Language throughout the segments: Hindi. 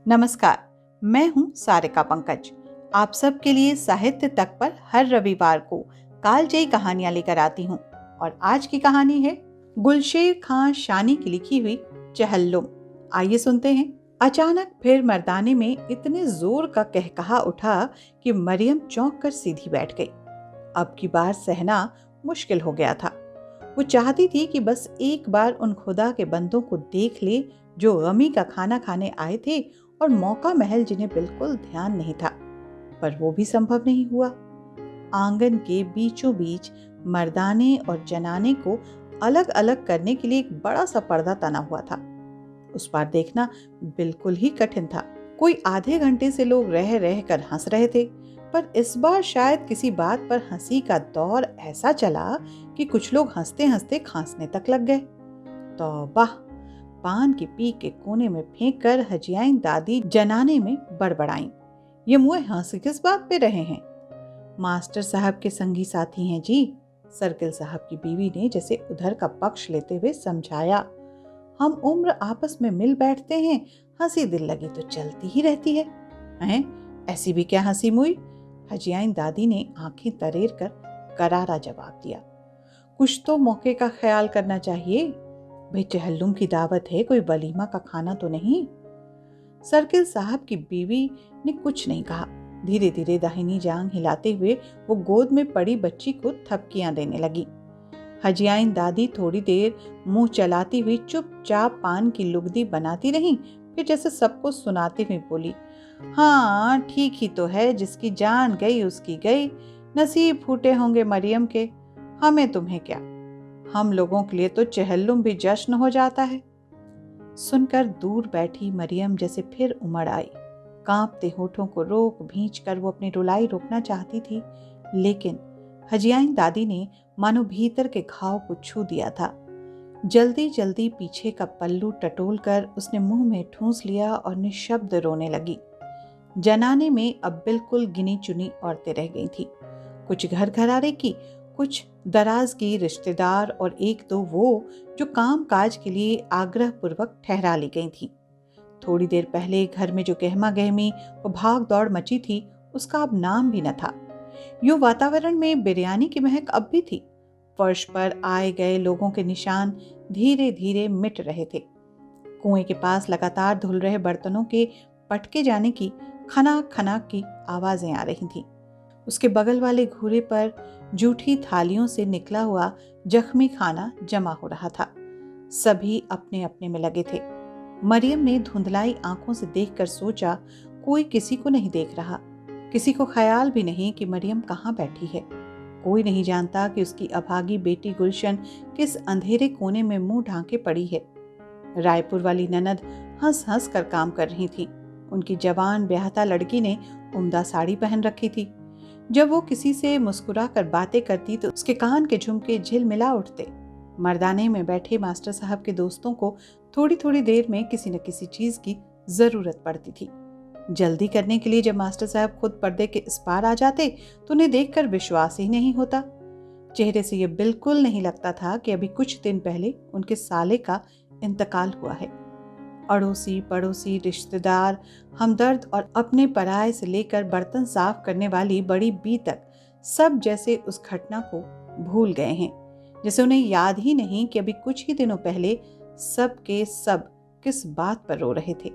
नमस्कार, मैं हूँ सारिका पंकज। आप सबके लिए साहित्य तक पर हर रविवार को कालजयी कहानियां लेकर आती हूँ। और आज की कहानी है गुलशेर खां शानी की लिखी हुई चहल्लुम। आइए सुनते हैं। अचानक फिर मर्दाने में इतने जोर का कहकहा उठा कि मरियम चौंक कर सीधी बैठ गई। अब की बार सहना मुश्किल हो गया था। वो चाहती थी कि बस एक बार उन खुदा के बंदों को देख ले जो गमी का खाना खाने आए थे और मौका महल जिन्हें बिल्कुल ध्यान नहीं था। पर वो भी संभव नहीं हुआ। आंगन के बीचों बीच मर्दाने और जनाने को अलग अलग करने के लिए एक बड़ा सा पर्दा तना हुआ था। उस पार देखना बिल्कुल ही कठिन था। कोई आधे घंटे से लोग रह रह कर हंस रहे थे, पर इस बार शायद किसी बात पर हंसी का दौर ऐसा चला कि कुछ लोग हंसते हंसते खांसने तक लग गए। तौबा! पान की पीक के कोने में फेंक कर हजियाइन दादी जनाने में बड़बड़ाई, ये मुँह हंस किस बात पे रहे हैं? मास्टर साहब के संगी साथी हैं जी, सर्किल साहब की बीवी ने जैसे उधर का पक्ष लेते हुए समझाया। हम उम्र आपस में मिल बैठते हैं, हंसी दिल लगी तो चलती ही रहती है। हैं? ऐसी भी क्या हंसी मुई? हजियाइन दादी ने आंखें तरेर कर करारा जवाब दिया। कुछ तो मौके का ख्याल करना चाहिए। भाई चहल्लुम की दावत है, कोई वलीमा का खाना तो नहीं। सर्किल साहब की बीवी ने कुछ नहीं कहा। धीरे धीरे दाहिनी जांग हिलाते हुए वो गोद में पड़ी बच्ची को थपकियां देने लगी। हजियाइन दादी थोड़ी देर मुंह चलाती हुई चुपचाप पान की लुगदी बनाती रही, फिर जैसे सबको सुनाते हुए बोली, हाँ ठीक ही तो है, जिसकी जान गई उसकी गई, नसीब फूटे होंगे मरियम के, हमें तुम्हें क्या, हम लोगों के लिए तो चहल्लुम भी जश्न हो जाता है। सुनकर दूर बैठी मरियम जैसे फिर उमड़ आई। कांपते होठों को रोक भींच कर वो अपनी रुलाई रोकना चाहती थी, लेकिन हजियाइन दादी ने मानो भीतर के घाव को छू दिया था। जल्दी जल्दी पीछे का पल्लू टटोल कर उसने मुंह में ठूंस लिया और निशब्द रोने लगी। जनाने में अब बिल्कुल गिनी चुनी औरतें रह गई थी। कुछ घर घरारे की, कुछ दराज की रिश्तेदार और एक दो वो जो काम काज के लिए आग्रह पूर्वक ठहरा ली गई थी। थोड़ी देर पहले घर में जो गहमा गहमी और भाग दौड़ मची थी, उसका अब नाम भी न था। यूं वातावरण में बिरयानी की महक अब भी थी। फर्श पर आए गए लोगों के निशान धीरे धीरे मिट रहे थे। कुएं के पास लगातार धुल रहे बर्तनों के पटके जाने की खनाक खनाक की आवाजें आ रही थीं। उसके बगल वाले घूरे पर जूठी थालियों से निकला हुआ जख्मी खाना जमा हो रहा था। सभी अपने अपने में लगे थे। मरियम ने धुंधलाई आंखों से देखकर सोचा, कोई किसी को नहीं देख रहा। किसी को ख्याल भी नहीं कि मरियम कहाँ बैठी है। कोई नहीं जानता कि उसकी अभागी बेटी गुलशन किस अंधेरे कोने में मुंह ढांके पड़ी है। रायपुर वाली ननद हंस हंस कर काम कर रही थी। उनकी जवान ब्याहता लड़की ने उम्दा साड़ी पहन रखी थी। जब वो किसी से मुस्कुरा कर बातें करती तो उसके कान के झुमके झिलमिला उठते। मर्दाने में बैठे मास्टर साहब के दोस्तों को थोड़ी थोड़ी देर में किसी न किसी चीज की जरूरत पड़ती थी। जल्दी करने के लिए जब मास्टर साहब खुद पर्दे के इस पार आ जाते तो उन्हें देखकर विश्वास ही नहीं होता। चेहरे से यह बिल्कुल नहीं लगता था कि अभी कुछ दिन पहले उनके साले का इंतकाल हुआ है। अड़ोसी पड़ोसी रिश्तेदार हमदर्द और अपने पराये से लेकर बर्तन साफ करने वाली बड़ी बी तक सब जैसे उस घटना को भूल गए हैं। जैसे उन्हें याद ही नहीं कि अभी कुछ ही दिनों पहले सब के सब किस बात पर रो रहे थे।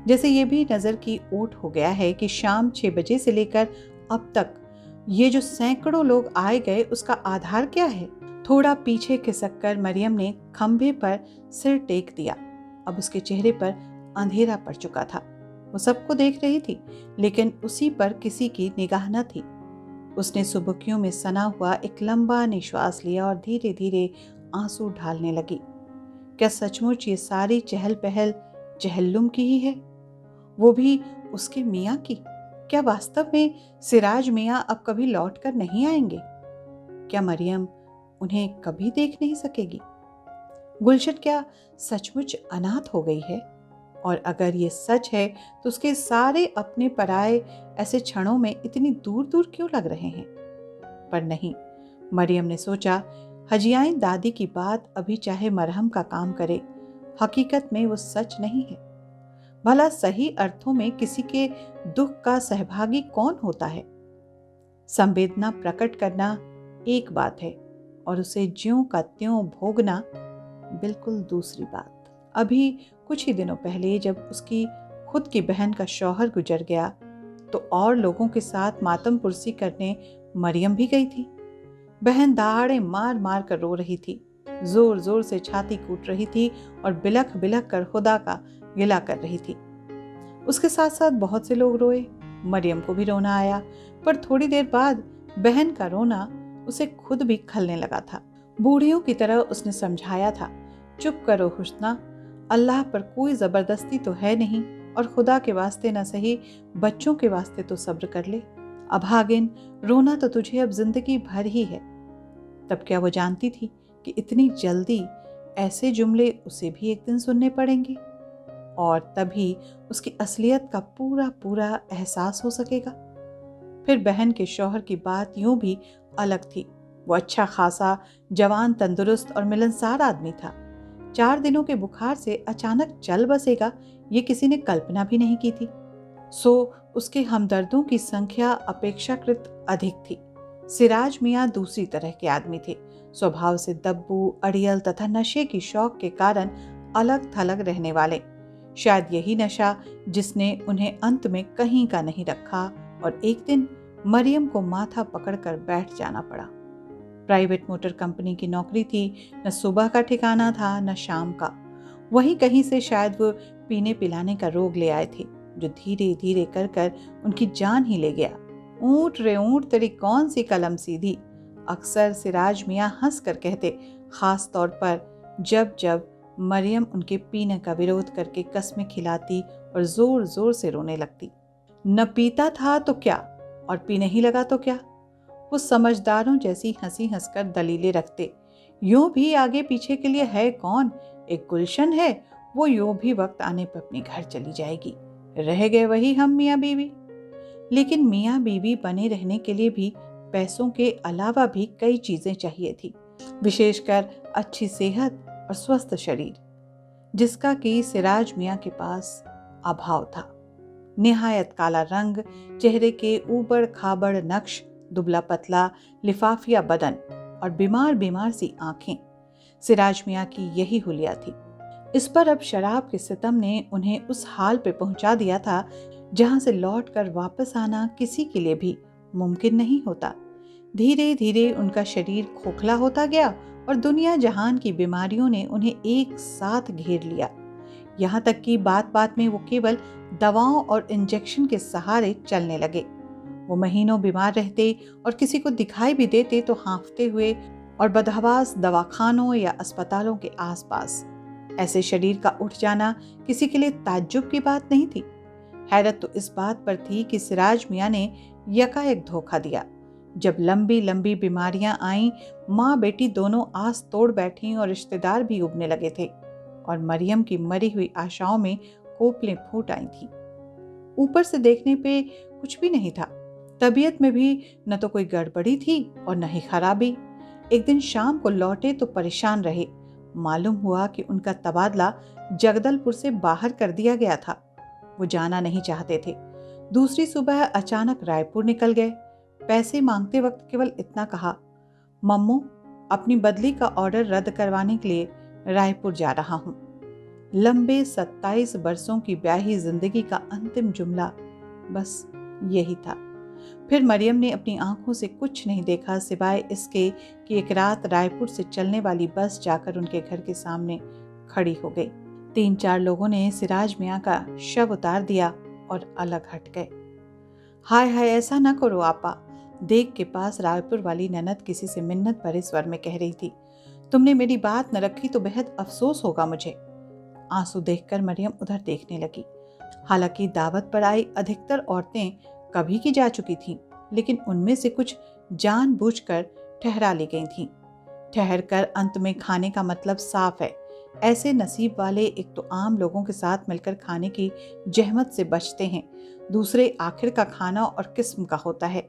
जैसे ये भी नजर की ओट हो गया है कि शाम 6 बजे से लेकर अब तक ये जो सैकड़ों लोग आए गए उसका आधार क्या है। थोड़ा पीछे खिसक कर मरियम ने खंभे पर सिर टेक दिया। अब उसके चेहरे पर अंधेरा पड़ चुका था। वो सबको देख रही थी, लेकिन उसी पर किसी की निगाह न थी। उसने सुबकियों में सना हुआ एक लंबा निश्वास लिया और धीरे धीरे आंसू ढालने लगी। क्या सचमुच ये सारी चहल पहल चहल्लुम की ही है? वो भी उसके मियाँ की? क्या वास्तव में सिराज मियाँ अब कभी लौट कर नहीं आएंगे? क्या मरियम उन्हें कभी देख नहीं सकेगी? गुलशन क्या सचमुच अनाथ हो गई है? और अगर ये सच है तो उसके सारे अपने पराये ऐसे क्षणों में इतनी दूर दूर क्यों लग रहे हैं? पर नहीं, मरियम ने सोचा, हजियाइन दादी की बात अभी चाहे मरहम का काम करे, हकीकत में वो सच नहीं है। भला सही अर्थों में किसी के दुख का सहभागी कौन होता है? संवेदना प्रकट करना एक बात है और उसे ज्यों का त्यों भोगना बिल्कुल दूसरी बात। अभी कुछ ही दिनों पहले जब उसकी खुद की बहन का शौहर गुजर गया तो और लोगों के साथ मातम पुरसी करने मरियम भी गई थी। बहन दहाड़े मार मार कर रो रही थी, जोर जोर से छाती कूट रही थी और बिलख बिलख कर खुदा का गिला कर रही थी। उसके साथ साथ बहुत से लोग रोए। मरियम को भी रोना आया, पर थोड़ी देर बाद बहन का रोना उसे खुद भी खलने लगा था। बूढ़ियों की तरह उसने समझाया था, चुप करो हुस्ना, अल्लाह पर कोई जबरदस्ती तो है नहीं और खुदा के वास्ते न सही बच्चों के वास्ते तो सब्र कर ले। अभागिन, रोना तो तुझे अब जिंदगी भर ही है। तब क्या वो जानती थी कि इतनी जल्दी ऐसे जुमले उसे भी एक दिन सुनने पड़ेंगे और तभी उसकी असलियत का पूरा पूरा एहसास हो सकेगा। फिर बहन के शौहर की बात यूं भी अलग थी। वो अच्छा खासा जवान, तंदुरुस्त और मिलनसार आदमी था। 4 दिनों के बुखार से अचानक चल बसेगा ये किसी ने कल्पना भी नहीं की थी। सो उसके हमदर्दों की संख्या अपेक्षाकृत अधिक थी। सिराज मियाँ दूसरी तरह के आदमी थे, स्वभाव से दब्बू, अड़ियल तथा नशे की शौक के कारण अलग थलग रहने वाले। शायद यही नशा जिसने उन्हें अंत में कहीं का नहीं रखा और एक दिन मरियम को माथा पकड़कर बैठ जाना पड़ा। प्राइवेट मोटर कंपनी की नौकरी थी, न सुबह का ठिकाना था न शाम का। वहीं कहीं से शायद वो पीने पिलाने का रोग ले आए थे जो धीरे धीरे कर कर उनकी जान ही ले गया। ऊंट रे ऊंट, तेरी कौन सी कलम सीधी, अक्सर सिराज मियाँ हंस कर कहते, खास तौर पर जब जब मरियम उनके पीने का विरोध करके कस्में खिलाती और जोर जोर से रोने लगती। न पीता था तो क्या और पीने ही लगा तो क्या। वो समझदारों जैसी हंसी हंसकर दलीलें रखते, यूं भी आगे पीछे के लिए है कौन, एक गुलशन है, वो यूं भी वक्त आने पर अपने घर चली जाएगी, रह गए वही हम मियाँ बीवी। लेकिन मियाँ बीवी बने रहने के लिए भी पैसों के अलावा भी कई चीजें चाहिए थी, विशेषकर अच्छी सेहत और स्वस्थ शरीर, जिसका कि सिराज मियाँ के पास अभाव था। निहायत काला रंग, चेहरे के ऊबड़ खाबड़ नक्श, दुबला पतला लिफाफिया बदन और बीमार बीमार सी आंखें, सिराज मियाँ की यही हुलिया थी। इस पर अब शराब के सितम ने उन्हें उस हाल पे पहुंचा दिया था जहां से लौटकर वापस आना किसी के लिए भी मुमकिन नहीं होता। धीरे धीरे उनका शरीर खोखला होता गया और दुनिया जहान की बीमारियों ने उन्हें एक साथ घेर लिया। यहाँ तक कि बात बात में वो केवल दवाओं और इंजेक्शन के सहारे चलने लगे। वो महीनों बीमार रहते और किसी को दिखाई भी देते तो हाँफते हुए और बदहवास दवाखानों या अस्पतालों के आसपास। ऐसे शरीर का उठ जाना किसी के लिए ताज्जुब की बात नहीं थी। हैरत तो इस बात पर थी कि सिराज मियाँ ने यकायक धोखा दिया। जब लंबी लंबी बीमारियां आईं, माँ बेटी दोनों आस तोड़ बैठी और रिश्तेदार भी उबने लगे थे और मरियम की मरी हुई आशाओं में कोपलें फूट आई थी। ऊपर से देखने पे कुछ भी नहीं था, तबीयत में भी न तो कोई गड़बड़ी थी और न ही खराबी। एक दिन शाम को लौटे तो परेशान रहे। मालूम हुआ कि उनका तबादला जगदलपुर से बाहर कर दिया गया था। वो जाना नहीं चाहते थे। दूसरी सुबह अचानक रायपुर निकल गए। पैसे मांगते वक्त केवल इतना कहा, मम्मू, अपनी बदली का ऑर्डर रद्द करवाने के लिए रायपुर जा रहा हूँ। लंबे 27 बरसों की ब्याही जिंदगी का अंतिम जुमला बस यही था। फिर मरियम ने अपनी आंखों से कुछ नहीं देखा सिवाय इसके कि एक रात रायपुर से चलने वाली बस जाकर उनके घर के सामने खड़ी हो गई। 3-4 लोगों ने सिराज मियाँ का शव उतार दिया और अलग हट गए। हाय हाय, ऐसा न करो आपा, देख के पास रायपुर वाली ननद किसी से मिन्नत भरे स्वर में कह रही थी। तुमने मेरी बात न रखी तो बेहद अफसोस होगा मुझे। आंसू देखकर मरियम उधर देखने लगी। हालांकि दावत पर आई अधिकतर औरतें कभी की जा चुकी थीं, लेकिन उनमें से कुछ जानबूझकर ठहरा ली गई थीं। ठहर कर अंत में खाने का मतलब साफ है। ऐसे नसीब वाले एक तो आम लोगों के साथ मिलकर खाने की जहमत से बचते हैं, दूसरे आखिर का खाना और किस्म का होता है।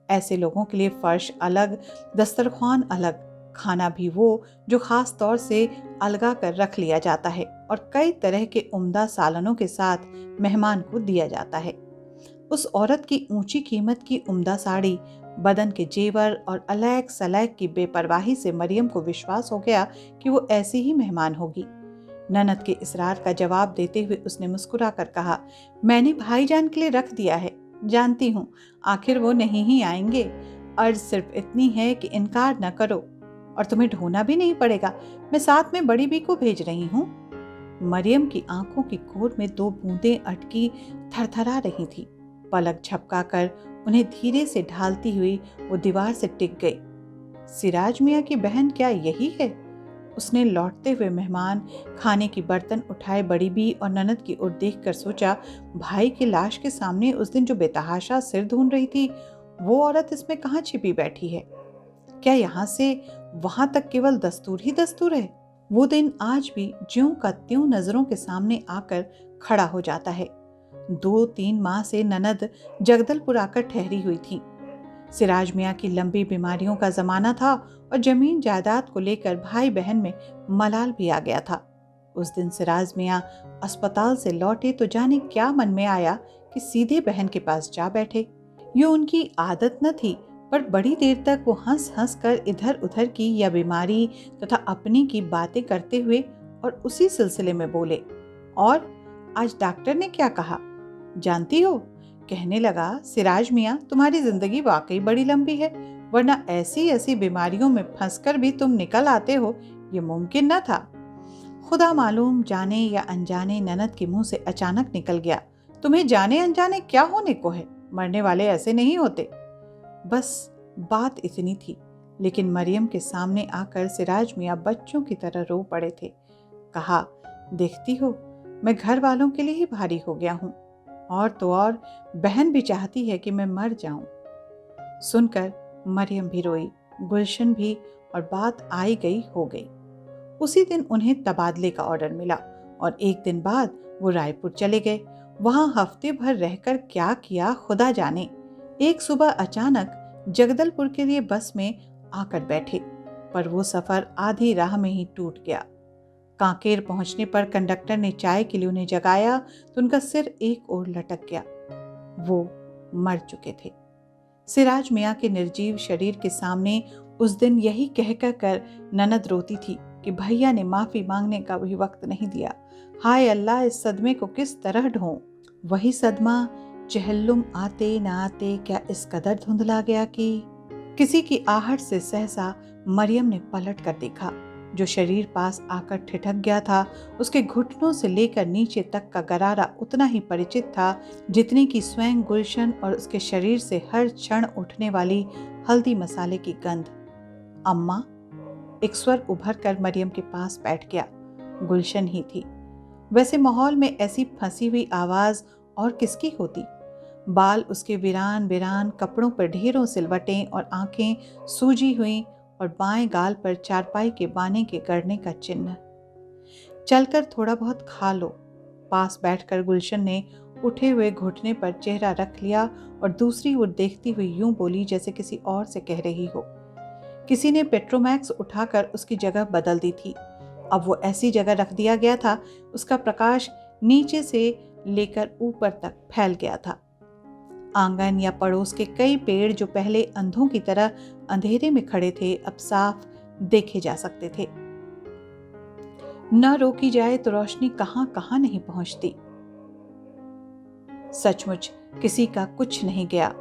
ऐसे लोगों के लिए फर्श अलग, दस्तरख्वान अलग, खाना भी वो जो खास तौर से अलगा कर रख लिया जाता है और कई तरह के उम्दा सालनों के साथ मेहमान को दिया जाता है। उस औरत की ऊंची कीमत की उम्दा साड़ी, बदन के जेवर और अलैक सलैक की बेपरवाही से मरियम को विश्वास हो गया कि वो ऐसी ही मेहमान होगी। ननद के इसरार का जवाब देते हुए उसने मुस्कुराकर कहा, मैंने भाईजान के लिए रख दिया है, जानती हूँ आखिर वो नहीं ही आएंगे। अर्ज सिर्फ इतनी है कि इनकार न करो, और तुम्हें ढोना भी नहीं पड़ेगा, मैं साथ में बड़ी बी को भेज रही हूँ। मरियम की आंखों की कोर में 2 बूंदें अटकी थरथरा रही थी। पलक झपकाकर उन्हें धीरे से ढालती हुई वो दीवार से टिक गई। सिराज मियाँ की बहन क्या यही है? उसने लौटते हुए मेहमान, खाने की बर्तन उठाए बड़ी बी और ननद की ओर देखकर सोचा, भाई की लाश के सामने उस दिन जो बेतहाशा सिर धून रही थी, वो औरत इसमें कहाँ छिपी बैठी है? क्या यहाँ से वहां तक केवल दस्तूर ही दस्तूर है? वो दिन आज भी ज्यों का त्यों नजरों के सामने आकर खड़ा हो जाता है। 2-3 माह से ननद जगदलपुर आकर ठहरी हुई थी। सिराज मियाँ की लंबी बीमारियों का जमाना था और जमीन जायदाद को लेकर भाई बहन में मलाल भी आ गया था। उस दिन सिराज मियाँ अस्पताल से लौटे तो जाने क्या मन में आया कि सीधे बहन के पास जा बैठे। ये उनकी आदत न थी, पर बड़ी देर तक वो हंस हंस कर इधर उधर की या बीमारी तथा अपनी की बातें करते हुए और उसी सिलसिले में बोले, और आज डॉक्टर ने क्या कहा जानती हो? कहने लगा, सिराज मियाँ तुम्हारी जिंदगी वाकई बड़ी लंबी है, वरना ऐसी ऐसी बीमारियों में फंसकर भी तुम निकल आते हो, ये मुमकिन न था। खुदा मालूम जाने या अनजाने ननद के मुंह से अचानक निकल गया, तुम्हें जाने अनजाने क्या होने को है, मरने वाले ऐसे नहीं होते। बस बात इतनी थी, लेकिन मरियम के सामने आकर सिराज मियाँ बच्चों की तरह रो पड़े थे। कहा, देखती हो मैं घर वालों के लिए ही भारी हो गया हूँ, और तो और बहन भी चाहती है कि मैं मर जाऊं। सुनकर मरियम भी रोई, गुलशन भी, और बात आई गई हो गई। उसी दिन उन्हें तबादले का ऑर्डर मिला और एक दिन बाद वो रायपुर चले गए। वहां हफ्ते भर रहकर क्या किया खुदा जाने। एक सुबह अचानक जगदलपुर के लिए बस में आकर बैठे, पर वो सफर आधी राह में ही टूट गया। कांकेर पहुंचने पर कंडक्टर ने चाय के लिए उन्हें जगाया तो उनका सिर एक ओर लटक गया। वो मर चुके थे। सिराज मियाँ के निर्जीव शरीर के सामने उस दिन यही कह कर ननद रोती थी कि भैया ने माफी मांगने का भी वक्त नहीं दिया। हाय अल्लाह, इस सदमे को किस तरह ढों। वही सदमा चहल्लुम आते न आते क्या इस कदर धुंधला गया कि किसी की आहट से सहसा मरियम ने पलट कर देखा। जो शरीर पास आकर ठिठक गया था, उसके घुटनों से लेकर नीचे तक का गरारा उतना ही परिचित था जितनी कि स्वयं गुलशन और उसके शरीर से हर क्षण उठने वाली हल्दी मसाले की गंध। अम्मा, एक स्वर उभर कर मरियम के पास बैठ गया। गुलशन ही थी। वैसे माहौल में ऐसी फंसी हुई आवाज और किसकी होती। बाल उसके वीरान वीरान, कपड़ों पर ढेरों सिलवटें और आंखें सूजी हुई, और बाएं गाल पर चारपाई के बाने के गड़ने का चिन्ह। चलकर थोड़ा बहुत खा लो। पास बैठकर गुलशन ने उठे हुए घुटने पर चेहरा रख लिया और दूसरी ओर देखती हुई यूं बोली जैसे किसी और से कह रही हो। किसी ने पेट्रोमैक्स उठाकर उसकी जगह बदल दी थी। अब वो ऐसी जगह रख दिया गया था, उसका प्रकाश नीचे से लेकर ऊपर तक फैल गया था। आंगन या पड़ोस के कई पेड़ जो पहले अंधों की तरह अंधेरे में खड़े थे, अब साफ देखे जा सकते थे। न रोकी जाए तो रोशनी कहां कहां नहीं पहुंचती। सचमुच किसी का कुछ नहीं गया।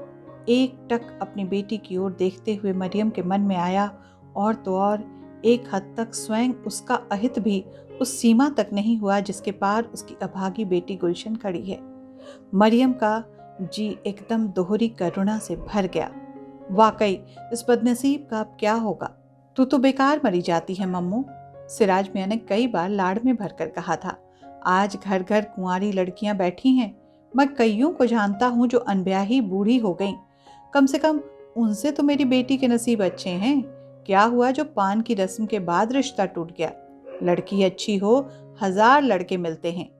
एक टक अपनी बेटी की ओर देखते हुए मरियम के मन में आया, और तो और एक हद तक स्वयं उसका अहित भी उस सीमा तक नहीं हुआ जिसके पार उसकी अभागी बेटी गुलशन खड़ी है। मरियम का जी एकदम दोहरी करुणा से भर गया। वाकई इस बदनसीब का अब क्या होगा। तू तो बेकार मरी जाती है मम्मू, सिराज मियाँ ने कई बार लाड़ में भरकर कहा था। आज घर घर कुंवारी लड़कियां बैठी हैं। मैं कईयों को जानता हूं जो अनब्याही बूढ़ी हो गईं। कम से कम उनसे तो मेरी बेटी के नसीब अच्छे हैं। क्या हुआ जो पान की रस्म के बाद रिश्ता टूट गया। लड़की अच्छी हो, 1000 लड़के मिलते हैं।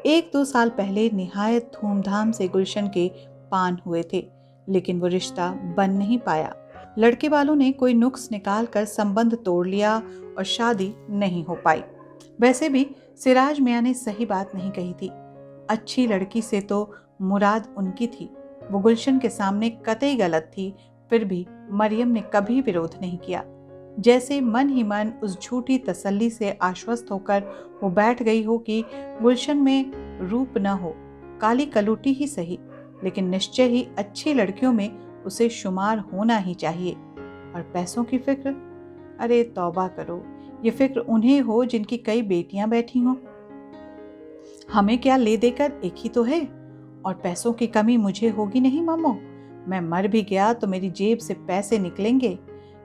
1-2 साल पहले निहायत धूमधाम से गुलशन के पान हुए थे, लेकिन वो रिश्ता बन नहीं पाया। लड़के वालों ने कोई नुक्स निकाल कर संबंध तोड़ लिया और शादी नहीं हो पाई। वैसे भी सिराज मियाँ ने सही बात नहीं कही थी। अच्छी लड़की से तो मुराद उनकी थी, वो गुलशन के सामने कतई गलत थी। फिर भी मरियम ने कभी विरोध नहीं किया। जैसे मन ही मन उस झूठी तसल्ली से आश्वस्त होकर वो बैठ गई हो कि गुलशन में रूप न हो, काली कलूटी ही सही, लेकिन निश्चय ही अच्छी लड़कियों में उसे शुमार होना ही चाहिए। और पैसों की फिक्र, अरे तौबा करो, ये फिक्र उन्हें हो जिनकी कई बेटियां बैठी हों। हमें क्या ले देकर एक ही तो है, और पैसों की कमी मुझे होगी नहीं मामो। मैं मर भी गया तो मेरी जेब से पैसे निकलेंगे।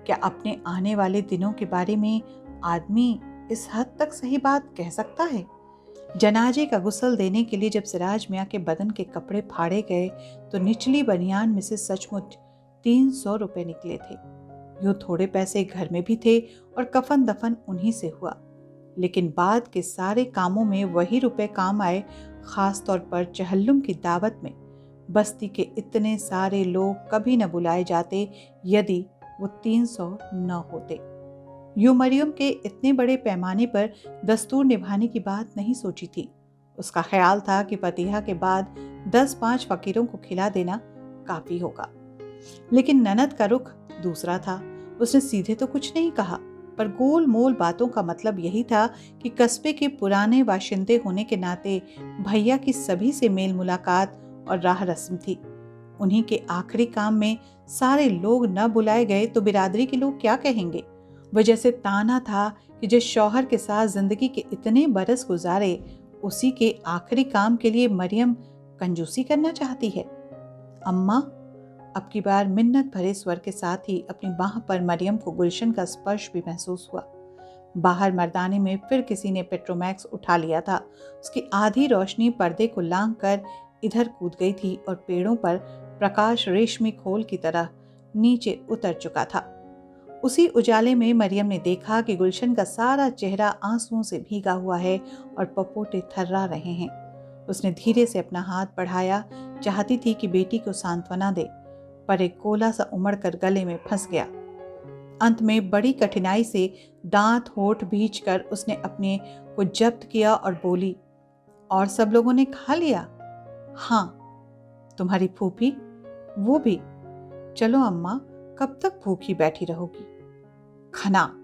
क्या अपने आने वाले दिनों के बारे में आदमी इस हद तक सही बात कह सकता है? जनाजे का गुस्ल देने के लिए जब सिराज मियाँ के बदन के कपड़े फाड़े गए तो निचली बनियान में से सचमुच 300 रुपए निकले थे। यूं थोड़े पैसे घर में भी थे और कफन दफन उन्हीं से हुआ, लेकिन बाद के सारे कामों में वही रुपए काम आए, खास तौर पर चहल्लुम की दावत में। बस्ती के इतने सारे लोग कभी न बुलाए जाते यदि वो 300 न होते। यूं मरियम के इतने बड़े पैमाने पर दस्तूर निभाने की बात नहीं सोची थी। उसका ख्याल था कि फतिहा के बाद 10-5 फकीरों को खिला देना काफी होगा। लेकिन ननद का रुख दूसरा था। उसने सीधे तो कुछ नहीं कहा, पर गोल मोल बातों का मतलब यही था कि कस्बे के पुराने बाशिंदे होने के नाते भैया की सभी से मेल मुलाकात और राह रस्म थी। उन्हीं के आखिरी काम में सारे लोग न बुलाए गए तो बिरादरी के लोग क्या कहेंगे। वजह से ताना था कि जिस शौहर के साथ जिंदगी के इतने बरस गुजारे, उसी के आखिरी काम के लिए मरियम कंजूसी करना चाहती है। अम्मा, अब की बार मिन्नत भरे स्वर के साथ ही अपनी बाह पर मरियम को गुलशन का स्पर्श भी महसूस हुआ। बाहर मर्दाने में फिर किसी ने पेट्रोमैक्स उठा लिया था। उसकी आधी रोशनी पर्दे को लांघ कर इधर कूद गई थी और पेड़ों पर प्रकाश रेशमी खोल की तरह नीचे उतर चुका था। उसी उजाले में मरियम ने देखा कि गुलशन का सारा चेहरा आंसुओं से भीगा हुआ है और पपोटे थर्रा रहे हैं। उसने धीरे से अपना हाथ बढ़ाया, चाहती थी कि बेटी को सांत्वना दे, पर एक गोला सा उमड़कर गले में फंस गया। अंत में बड़ी कठिनाई से दांत होठ भींचकर उसने अपने को जब्त किया और बोली, और सब लोगों ने खा लिया? हाँ। तुम्हारी फूफी? वो भी? चलो अम्मा, कब तक भूखी बैठी रहोगी? खनाक।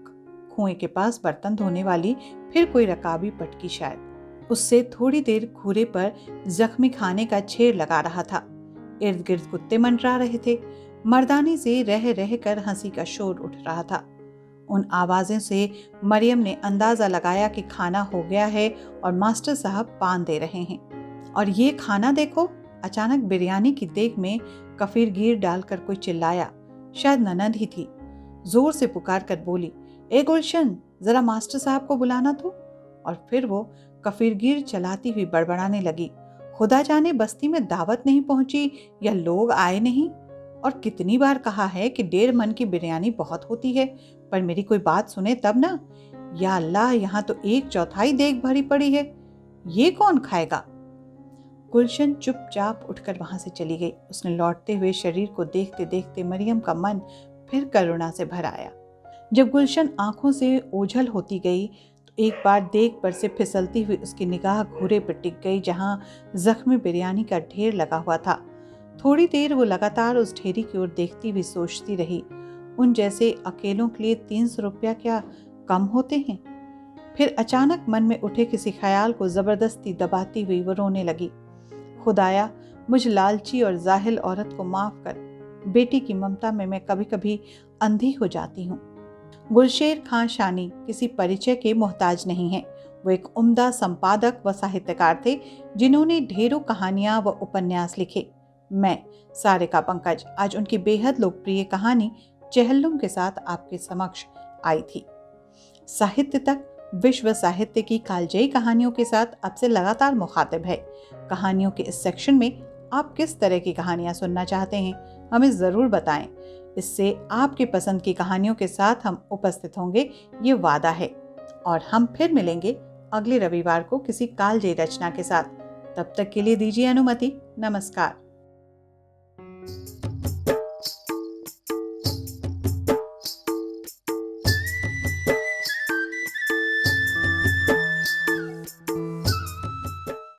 कुएं के पास बर्तन धोने वाली फिर कोई रकाबी पटकी शायद। उससे थोड़ी देर घूरे पर जख्मी खाने का छेड़ लगा रहा था। इर्द गिर्द कुत्ते मंडरा रहे थे। मर्दाने से रह रह कर हंसी का शोर उठ रहा था। उन आवाज़ों से मरियम ने अंदाजा लगाया कि खाना हो गया है और मास्टर साहब पान दे रहे हैं। और ये खाना देखो। अचानक बिरयानी की देग में कफीर गिर डालकर कोई चिल्लाया, शायद ननद ही थी। जोर से पुकार कर बोली, ए गुलशन, जरा मास्टर साहब को बुलाना तो। और फिर वो कफीरगीर चलाती हुई बड़बड़ाने लगी, खुदा जाने बस्ती में दावत नहीं पहुंची या लोग आए नहीं। और कितनी बार कहा है कि 1.5 मन की बिरयानी बहुत होती है, पर मेरी कोई बात सुने तब ना। या अल्लाह, यहाँ तो 1/4 देग भरी पड़ी है, ये कौन खाएगा? गुलशन चुपचाप उठकर वहां से चली गई। उसने लौटते हुए शरीर को देखते देखते मरियम का मन फिर करुणा से भर आया। जब गुलशन आंखों से ओझल होती गई तो एक बार देख पर से फिसलती हुई उसकी निगाह घूरे पर टिक गई जहां जख्मी बिरयानी का ढेर लगा हुआ था। थोड़ी देर वो लगातार उस ढेरी की ओर देखती हुई सोचती रही, उन जैसे अकेलों के लिए 300 रुपया क्या कम होते हैं? फिर अचानक मन में उठे किसी ख्याल को जबरदस्ती दबाती हुई वो रोने लगी। खुदाया, मुझ लालची और जाहिल औरत को माफ कर। बेटी की ममता में मैं कभी कभी अंधी हो जाती हूँ। गुलशेर खां शानी किसी परिचय के मोहताज नहीं है। वो एक उम्दा संपादक व साहित्यकार थे जिन्होंने ढेरों कहानियां व उपन्यास लिखे। मैं सारिका पंकज आज उनकी बेहद लोकप्रिय कहानी चहल्लुम के साथ आपके समक्ष आई थी। साहित्य तक विश्व साहित्य की कालजयी कहानियों के साथ आपसे लगातार मुखातिब है। कहानियों के इस सेक्शन में आप किस तरह की कहानियां सुनना चाहते हैं, हमें ज़रूर बताएं। इससे आपकी पसंद की कहानियों के साथ हम उपस्थित होंगे, ये वादा है। और हम फिर मिलेंगे अगले रविवार को किसी कालजयी रचना के साथ। तब तक के लिए दीजिए अनुमति। नमस्कार।